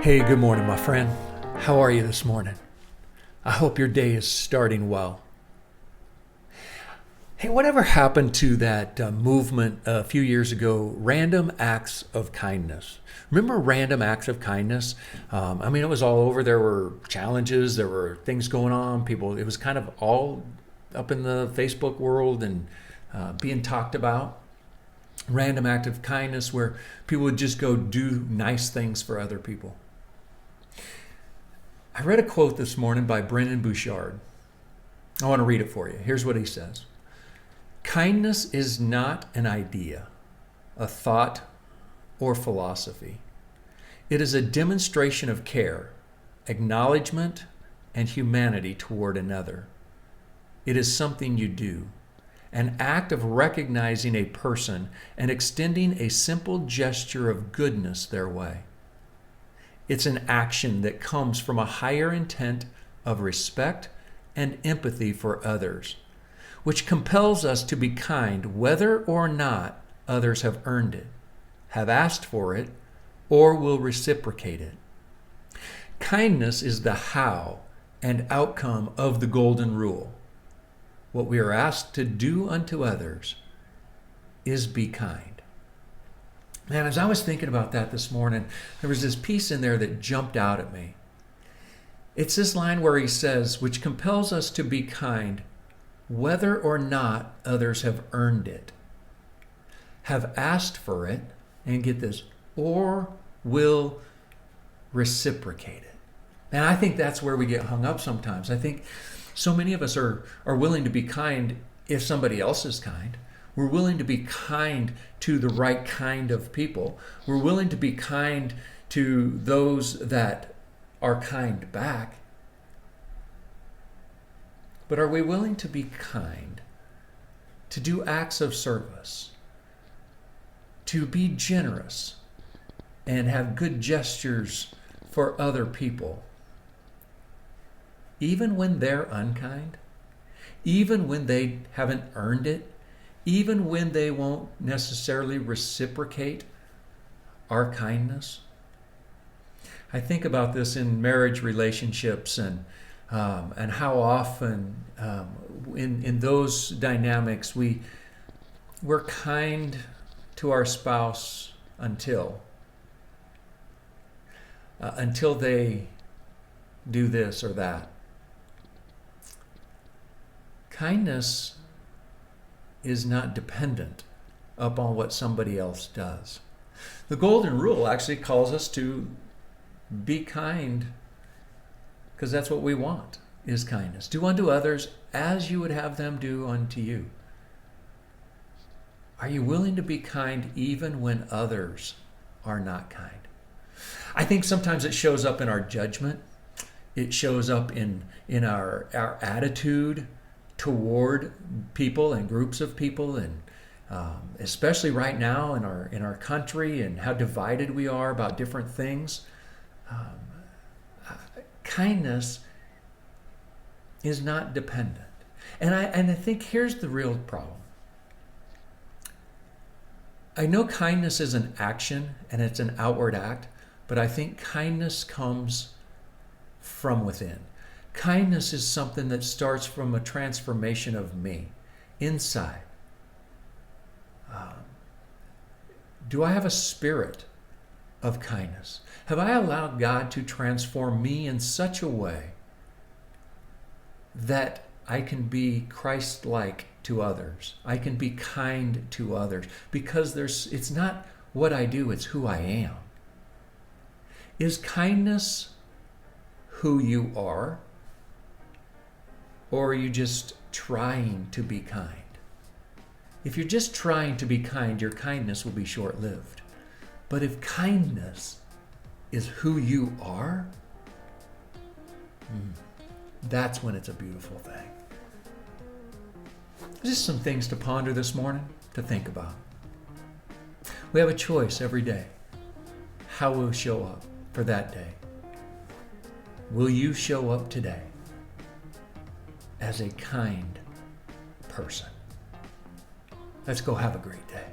Hey, good morning, my friend. How are you this morning? I hope your day is starting well. Hey, whatever happened to that movement a few years ago, random acts of kindness? Remember random acts of kindness? It was all over. There were challenges, there were things going on. It was kind of all up in the Facebook world and being talked about. Random act of kindness where people would just go do nice things for other people. I read a quote this morning by Brendon Burchard. I want to read it for you. Here's what he says. Kindness is not an idea, a thought, or philosophy. It is a demonstration of care, acknowledgement, and humanity toward another. It is something you do, an act of recognizing a person and extending a simple gesture of goodness their way. It's an action that comes from a higher intent of respect and empathy for others, which compels us to be kind whether or not others have earned it, have asked for it, or will reciprocate it. Kindness is the how and outcome of the golden rule. What we are asked to do unto others is be kind. Man, as I was thinking about that this morning, there was this piece in there that jumped out at me. It's this line where he says, which compels us to be kind whether or not others have earned it, have asked for it, and get this, or will reciprocate it. And I think that's where we get hung up sometimes. I think so many of us are willing to be kind if somebody else is kind. We're willing to be kind to the right kind of people. We're willing to be kind to those that are kind back. But are we willing to be kind, to do acts of service, to be generous, and have good gestures for other people, even when they're unkind, even when they haven't earned it, even when they won't necessarily reciprocate our kindness? I think about this in marriage relationships and how often in those dynamics we're kind to our spouse until they do this or that. Kindness is not dependent upon what somebody else does. The golden rule actually calls us to be kind because that's what we want, is kindness. Do unto others as you would have them do unto you. Are you willing to be kind even when others are not kind? I think sometimes it shows up in our judgment. It shows up in our attitude toward people and groups of people, and especially right now in our country and how divided we are about different things. Kindness is not dependent, and I think here's the real problem. I know kindness is an action and it's an outward act, but I think kindness comes from within. Kindness is something that starts from a transformation of me, inside. Do I have a spirit of kindness? Have I allowed God to transform me in such a way that I can be Christ-like to others? I can be kind to others because it's not what I do, it's who I am. Is kindness who you are? Or are you just trying to be kind? If you're just trying to be kind, your kindness will be short-lived. But if kindness is who you are, that's when it's a beautiful thing. Just some things to ponder this morning, to think about. We have a choice every day how we'll show up for that day. Will you show up today as a kind person? Let's go have a great day.